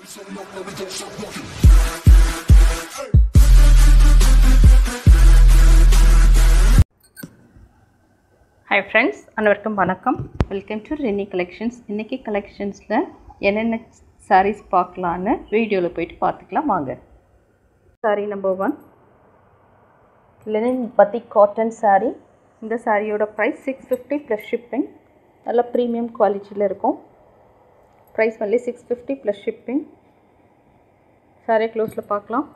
Hi friends, அனைவருக்கும் வணக்கம். Welcome to Reni collections. இன்றைக்கி கலெக்ஷன்ஸில் என்னென்ன sarees பார்க்கலான்னு வீடியோவில் போயிட்டு பார்த்துக்கலாம் வாங்க. Sari number 1 linen batik cotton sari. இந்த சாரியோட ப்ரைஸ் 650 ப்ளஸ் ஷிப்பிங். நல்ல ப்ரீமியம் குவாலிட்டியில் இருக்கும். ப்ரைஸ் வந்து 650 ப்ளஸ் ஷிப்பிங். சாரீ க்ளோஸில் பார்க்கலாம்.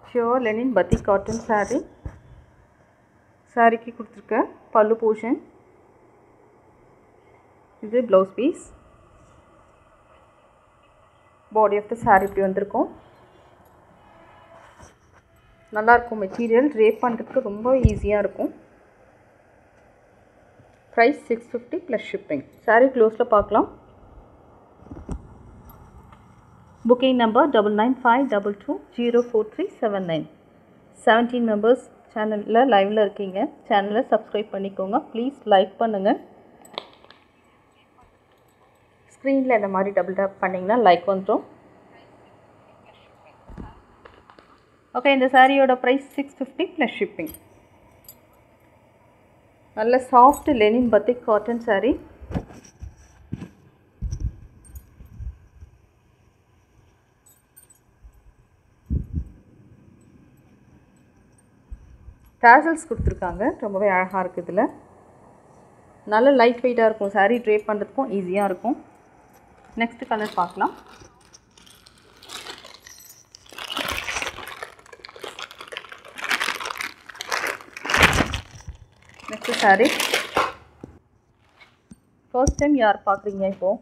Pure linen batik cotton sari. சாரிக்கு கொடுத்துருக்க பல்லு போர்ஷன், இது blouse piece. Body of the sari இப்படி வந்திருக்கும். நல்லாயிருக்கும் மெட்டீரியல், ட்ரேப் பண்ணுறதுக்கு ரொம்ப ஈஸியாக இருக்கும். Price 650 plus shipping. சாரீ க்ளோஸில் பார்க்கலாம். Booking number 9952204379. 17 மெம்பர்ஸ் சேனலில் லைவில் இருக்கீங்க. சேனலை சப்ஸ்கிரைப் பண்ணிக்கோங்க. ப்ளீஸ் லைக் பண்ணுங்கள். ஸ்க்ரீனில் இந்த மாதிரி டபுள் டேப் பண்ணிங்கன்னா லைக் வந்துடும். ஓகே, இந்த சாரியோட ப்ரைஸ் 650 ப்ளஸ் ஷிப்பிங். நல்ல soft linen batik cotton sari. Tassels கொடுத்துருக்காங்க, ரொம்பவே அழகாக இருக்குது. இதில் நல்ல லைட் வெயிட்டாக இருக்கும். சாரீ ட்ரேப் பண்ணுறதுக்கும் ஈஸியாக இருக்கும். நெக்ஸ்ட் கலர் பார்க்கலாம். நெக்ஸ்ட் சாரீ ஃபர்ஸ்ட் டைம் யார் பார்க்குறீங்க இப்போது?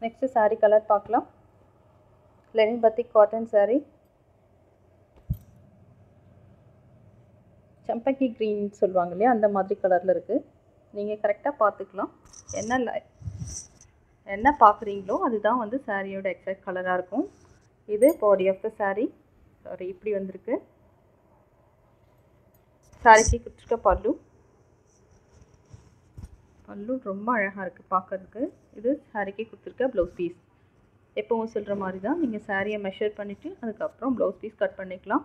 நெக்ஸ்ட்டு சாரீ கலர் பார்க்கலாம். Linen batik cotton sari. சம்பக்கி க்ரீன் சொல்லுவாங்க இல்லையா, அந்த மாதிரி கலரில் இருக்குது. நீங்கள் கரெக்டாக பார்த்துக்கலாம். என்ன பார்க்குறீங்களோ அதுதான் வந்து சாரியோட எக்ஸாக்ட் கலராக இருக்கும். இது body of the saree. Saree, இப்படி வந்திருக்கு. சாரிக்கு கொடுத்துருக்க பல்லு ரொம்ப அழகாக இருக்குது பார்க்குறதுக்கு. இது சாரிக்கு கொடுத்துருக்க ப்ளவுஸ் பீஸ். எப்போவும் சொல்கிற மாதிரி தான், நீங்கள் சாரியை மெஷர் பண்ணிவிட்டு அதுக்கப்புறம் ப்ளவுஸ் பீஸ் கட் பண்ணிக்கலாம்.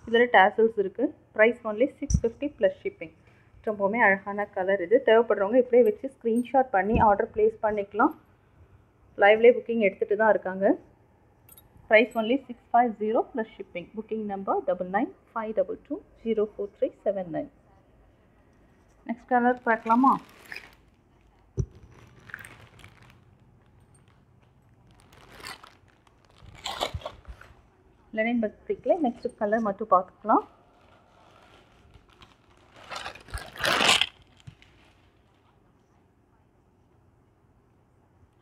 இதில் டேசல்ஸ் இருக்குது. Price only 650 plus shipping. ரொம்பவுமே அழகான கலர் இது. தேவைப்படுறவங்க இப்படியே வச்சு ஸ்க்ரீன்ஷாட் பண்ணி ஆர்டர் ப்ளேஸ் பண்ணிக்கலாம். லைவ்லேயே புக்கிங் எடுத்துகிட்டு தான் இருக்காங்க. Price only 650 plus shipping. Booking number 9952204379. Next colour பார்க்கலாமா? லெனின் பத்திக்கில் நெக்ஸ்ட் கலர் மட்டும் பார்த்துக்கலாம்.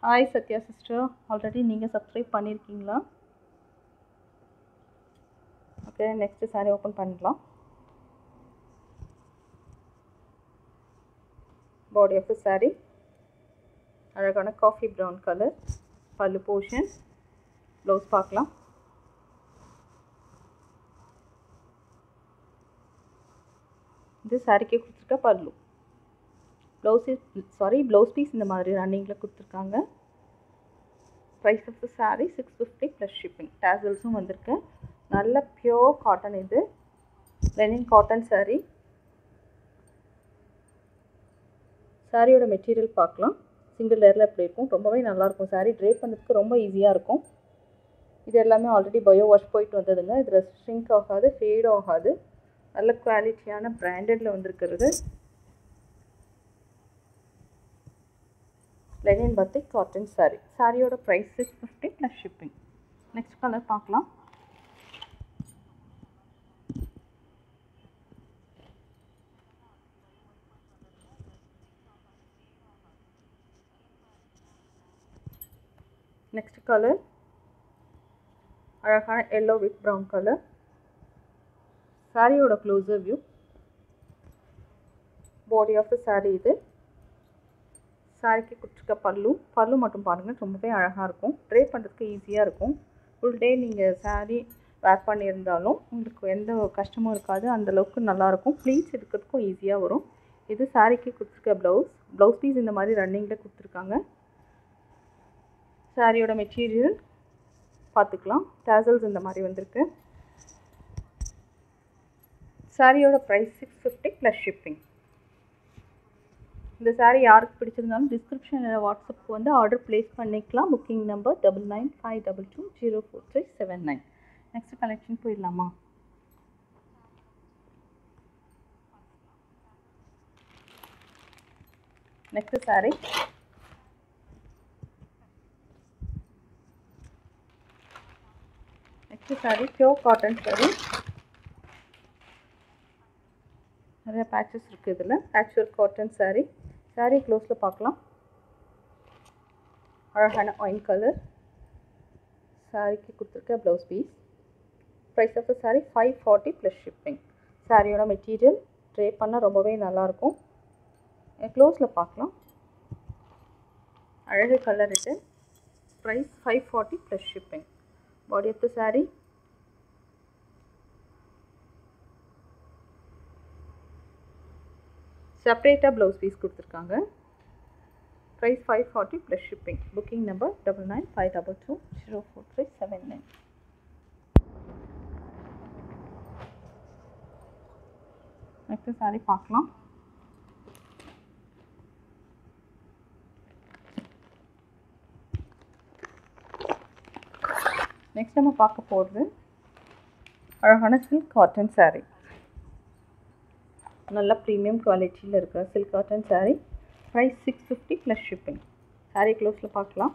ஹாய் சத்யா சிஸ்டர், ஆல்ரெடி நீங்கள் சப்ஸ்கிரைப் பண்ணியிருக்கீங்களா? ஓகே, நெக்ஸ்ட் சாரீ ஓப்பன் பண்ணிடலாம். பாடி ஆஃப் த சாரீ அழகான coffee brown colour. Pallu portion, blouse பார்க்கலாம். இது சாரிக்கே கொடுத்துருக்க பல்லு. ப்ளவுஸ் பீஸ் இந்த மாதிரி ரன்னிங்கில் கொடுத்துருக்காங்க. Price of the sari 650 plus shipping. டேசல்ஸும் வந்திருக்கு. நல்ல பியோர் காட்டன். இது லெனின் காட்டன் சாரீ. சாரியோட மெட்டீரியல் பார்க்கலாம். சிங்கிள் லேயரில் எப்படி இருக்கும், ரொம்பவே நல்லாயிருக்கும். சாரீ ட்ரேப் பண்ணுறதுக்கு ரொம்ப ஈஸியாக இருக்கும். இது எல்லாமே ஆல்ரெடி பயோ வாஷ் போயிட்டு வந்ததுங்க. இதில் ஷ்ரிங்க் ஆகாது, ஃபேட் ஆகாது. நல்ல குவாலிட்டியான பிராண்டடில் வந்திருக்கிறது. Linen batik cotton sari. சாரியோட price 650 plus shipping. Next colour பார்க்கலாம். நெக்ஸ்ட் கலர் அழகான எல்லோ வித் ப்ரௌன் கலர். சாரியோட closer view. Body of the sari இது. சாரிக்கு கொடுத்துருக்க பல்லு மட்டும் பாருங்கள், ரொம்பவே அழகாக இருக்கும். ட்ரேப் பண்ணுறதுக்கு ஈஸியாக இருக்கும். ஃபுல் டே நீங்கள் சாரீ வேர் பண்ணியிருந்தாலும் உங்களுக்கு எந்த கஷ்டமும் இருக்காது. அந்தளவுக்கு நல்லாயிருக்கும். ப்ளீட்ஸ் எடுக்கிறதுக்கும் ஈஸியாக வரும். இது சாரீக்கு கொடுத்துருக்க ப்ளவுஸ் பீஸ் இந்த மாதிரி ரன்னிங்கில் கொடுத்துருக்காங்க. சாரியோட மெட்டீரியல் பார்த்துக்கலாம். டேசல்ஸ் இந்த மாதிரி வந்திருக்கு. சாரியோட ப்ரைஸ் 650 ப்ளஸ் ஷிப்பிங். இந்த சாரீ யாருக்கு பிடிச்சிருந்தாலும் டிஸ்கிரிப்ஷனில் வாட்ஸ்அப்புக்கு வந்து ஆர்டர் ப்ளேஸ் பண்ணிக்கலாம். Booking number 9952204379. நெக்ஸ்ட் கலெக்ஷன் போயிடலாமா? Next sari pure cotton sari. நிறைய பேட்சஸ் இருக்குது. இதில் patch work cotton sari. Sari க்ளோஸில் பார்க்கலாம். அழகான ஒயின் கலர். சாரீக்கு கொடுத்துருக்க blouse piece. Price of the sari 540 plus shipping. சாரியோட மெட்டீரியல் ட்ரே பண்ணால் ரொம்பவே நல்லாயிருக்கும். க்ளோஸில் பார்க்கலாம். அழகு கலர் இது. Price 540 plus shipping. Body of the sari செப்பரேட்டாக ப்ளவுஸ் பீஸ் கொடுத்துருக்காங்க. Price 540 plus shipping. Booking number 9952204379. Next sari பார்க்கலாம். நெக்ஸ்ட் நம்ம பார்க்க போகிறது அழகான சில்க் காட்டன் சாரீ. நல்ல ப்ரீமியம் குவாலிட்டியில் இருக்கிற silk cotton sari. Price 650 plus shipping. Sari க்ளோஸில் பார்க்கலாம்.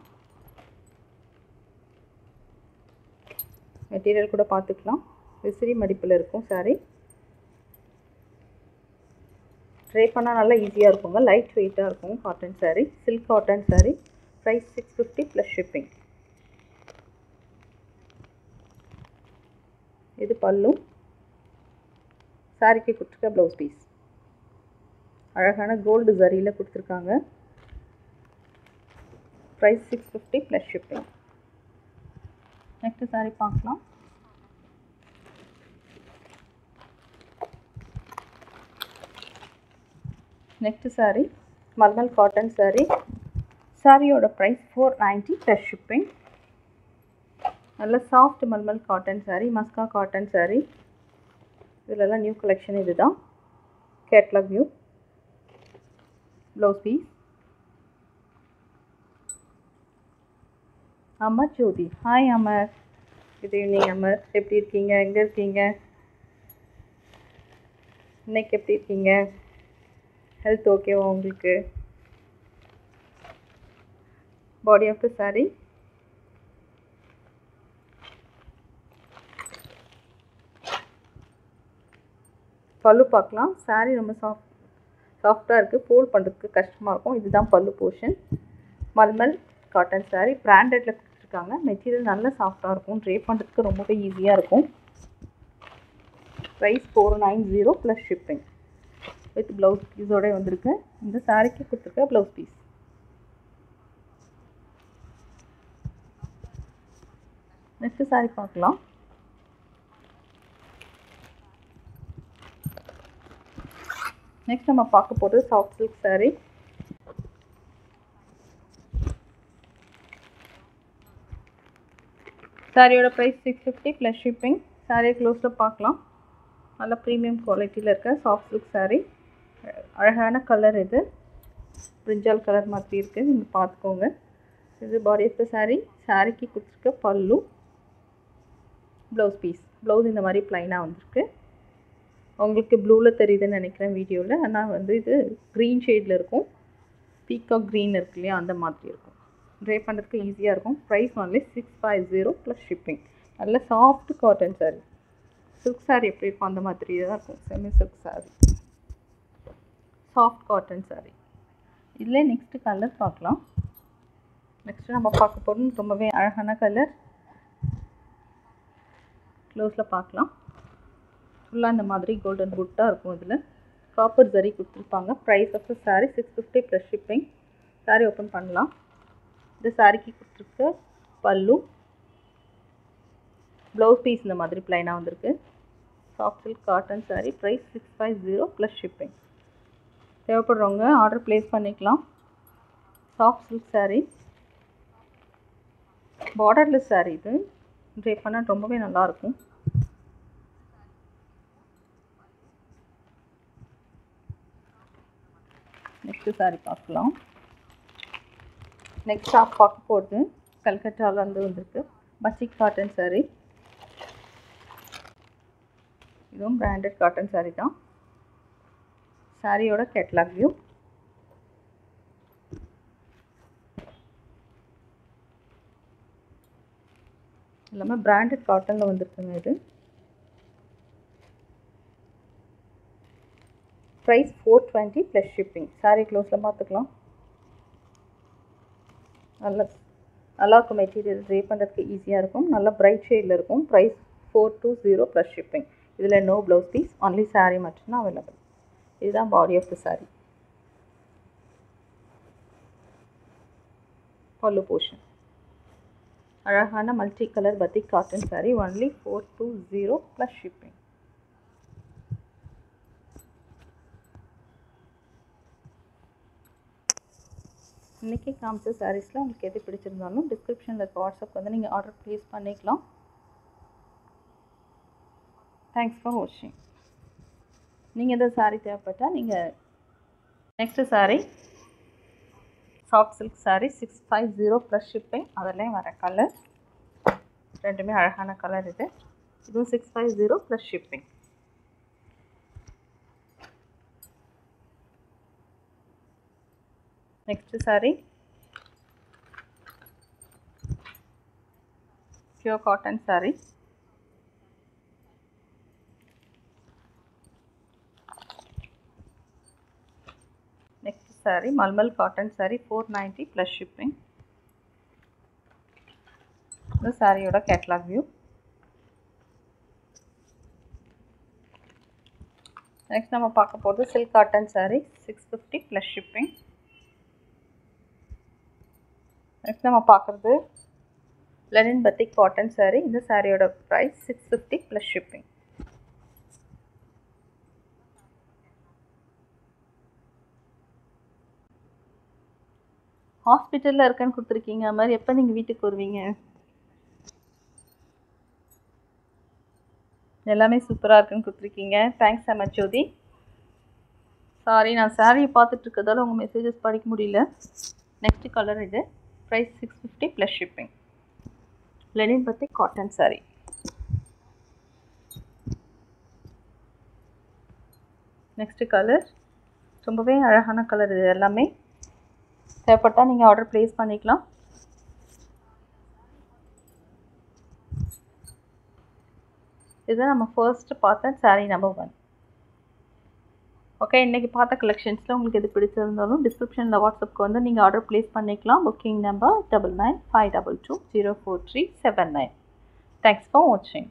மெட்டீரியல் கூட பார்த்துக்கலாம். விசிறி மடிப்பில் இருக்கும் சாரீ. ட்ரை பண்ணால் நல்லா ஈஸியாக இருக்குங்க. லைட் வெயிட்டாக இருக்கும் cotton sari. Silk cotton sari. Price 650 plus shipping. இது பல்லு. சாரிக்கு கொடுத்துருக்க ப்ளவுஸ் பீஸ் அழகான கோல்டு ஜரியில் கொடுத்துருக்காங்க. Price 650 plus shipping. Next sari பார்க்கலாம். Next sari mulmul cotton sari. சாரியோட ப்ரைஸ் 490 ப்ளஸ் ஷிப்பிங். நல்ல சாஃப்ட் மல்மல் காட்டன் சாரீ. மஸ்கா காட்டன் சாரீ. இதிலெல்லாம் நியூ கலெக்ஷன் இது தான். Catalogue view. Blouse piece. Amar Jyothi. Hi Amar. Good evening Amar. எப்படி இருக்கீங்க? எங்கே இருக்கீங்க? இன்னைக்கு எப்படி இருக்கீங்க? ஹெல்த் ஓகேவா உங்களுக்கு? பாடி ஆஃப் த சாரீ பல்லு பார்க்கலாம். சாரீ ரொம்ப சாஃப்டாக இருக்குது. ஃபோல்ட் பண்ணுறதுக்கு கஷ்டமாக இருக்கும். இதுதான் பல்லு போர்ஷன். மல்மல் காட்டன் சாரீ. பிராண்டடில் கொடுத்துருக்காங்க. மெட்டீரியல் நல்லா சாஃப்டாக இருக்கும். ட்ரே பண்ணுறதுக்கு ரொம்பவே ஈஸியாக இருக்கும். Price 490 plus shipping. With blouse பீஸோட வந்திருக்கு. இந்த சாரீக்கு கொடுத்துருக்க ப்ளவுஸ் பீஸ். நெக்ஸ்ட் சாரீ பார்க்கலாம். நெக்ஸ்ட் நம்ம பார்க்க போகிறது சாஃப்ட் சில்க் சாரீ. சாரியோட ப்ரைஸ் 650 ப்ளஸ் ஷிப்பிங். சாரீ க்ளோஸில் பார்க்கலாம். நல்ல ப்ரீமியம் குவாலிட்டியில் இருக்க சாஃப்ட் சில்க் சாரீ. அழகான கலர் இது. பிரிஞ்சால் கலர் மாதிரி இருக்குது. நீங்கள் பார்த்துக்கோங்க. இது பாடி ஆஃப் த சாரீ. சாரீக்கு கொடுத்துருக்க பல்லு. Blouse piece. ப்ளவுஸ் இந்த மாதிரி ப்ளைனாக வந்திருக்கு. உங்களுக்கு ப்ளூவில் தெரியுதுன்னு நினைக்கிறேன் வீடியோவில். ஆனால் வந்து இது க்ரீன் ஷேடில் இருக்கும். பீகாக் க்ரீன் இருக்கு இல்லையா, அந்த மாதிரி இருக்கும். ட்ரை பண்ணுறதுக்கு ஈஸியாக இருக்கும். Price only 650 plus shipping. நல்ல soft cotton sari. Silk sari எப்படி இருக்கும் அந்த மாதிரி தான் இருக்கும். Semi silk sari. Soft cotton sari. இதில் நெக்ஸ்ட்டு கலர் பார்க்கலாம். நெக்ஸ்ட்டு நம்ம பார்க்க போகிறது ரொம்பவே அழகான கலர். க்ளோஸில் பார்க்கலாம். ஃபுல்லாக இந்த மாதிரி கோல்டன் புட்டாக இருக்கும். இதில் காப்பர் ஜரி கொடுத்துருப்பாங்க. Price of the sari 650 plus shipping. Sari open பண்ணலாம். இந்த சாரீக்கு கொடுத்துருக்க பல்லு. ப்ளவுஸ் பீஸ் இந்த மாதிரி ப்ளைனாக வந்திருக்கு. Soft silk cotton sari. Price 650 plus shipping. தேவைப்படுறவங்க ஆர்டர் ப்ளேஸ் பண்ணிக்கலாம். Soft silk sari, borderless sari. இது ட்ரேப் பண்ண ரொம்பவே நல்லாயிருக்கும். நெக்ஸ்ட்டு சாரீ பார்க்கலாம். நெக்ஸ்ட் ஷாப் பார்க்க போகிறது கல்கட்டாவிலேருந்து வந்திருக்கு பச்சிக் காட்டன் சாரீ. இதுவும் பிராண்டட் காட்டன் சாரீ தான். சாரியோட கேட்லாக் வியூ. எல்லாமே பிராண்டட் காட்டனில் வந்திருக்குங்க. இது ப்ரைஸ் 420 ப்ளஸ் ஷிப்பிங். சாரீ க்ளோஸில் பார்த்துக்கலாம். நல்லா இருக்கும். மெட்டீரியல் ட்ரே பண்ணுறதுக்கு ஈஸியாக இருக்கும். நல்லா பிரைட் ஷேடில் இருக்கும். Price 420 plus shipping. இதில் no blouse piece, only sari மட்டும்தான் அவைலபிள். இதுதான் பாடி of the sari. Pallu portion. அழகான multi colour batik cotton sari. Only 420 plus shipping. இன்றைக்கி காமிச்ச சாரீஸில் உங்களுக்கு எது பிடிச்சிருந்தாலும் டிஸ்கிரிப்ஷனில் இருக்க வாட்ஸ்அப் வந்து நீங்கள் ஆர்டர் ப்ளேஸ் பண்ணிக்கலாம். தேங்க்ஸ் ஃபார் வாட்சிங். நீங்கள் எதாவது சாரீ தேவைப்பட்டால் நீங்கள் next sari soft silk sari 650 plus shipping. அதில் வர கலர் ரெண்டுமே அழகான கலர். இதுவும் 650 plus shipping. Next sari pure cotton sari. Next sari mulmul cotton sari 490 plus shipping. இந்த சாரியோட கேட்லாக் வியூ. நெக்ஸ்ட் நம்ம பார்க்க போகிறது silk cotton sari 650 plus shipping. Next நம்ம பார்க்குறது லெனின் பத்திக் காட்டன் சாரீ. இந்த சாரியோட ப்ரைஸ் 650 ப்ளஸ் ஷிப்பிங். ஹாஸ்பிட்டலில் இருக்கேன்னு கொடுத்துருக்கீங்க. அது மாதிரி எப்போ நீங்கள் வீட்டுக்கு வருவீங்க? எல்லாமே சூப்பராக இருக்குன்னு கொடுத்துருக்கீங்க. Thanks so much Jyothi. Sorry, நான் சாரியை பார்த்துட்டு இருக்கிறதால உங்கள் மெசேஜஸ் படிக்க முடியல. Next colour. இது price 650 plus shipping. Linen batik cotton sari. Next colour ரொம்பவே அழகான கலர். இது எல்லாமே தேவைப்பட்டால் நீங்கள் ஆர்டர் ப்ளேஸ் பண்ணிக்கலாம். இதுதான் நம்ம ஃபர்ஸ்ட் பார்த்த சாரீ நம்பர் 1. ஓகே, இன்றைக்கி பார்த்த கலெக்ஷன்ஸில் உங்களுக்கு எது பிடிச்சிருந்தாலும் டிஸ்கிரிப்ஷனில் வாட்ஸ்அப்புக்கு வந்து நீங்கள் ஆர்டர் ப்ளேஸ் பண்ணிக்கலாம். Booking number 9952204379. தேங்க்ஸ் ஃபார் வாட்சிங்.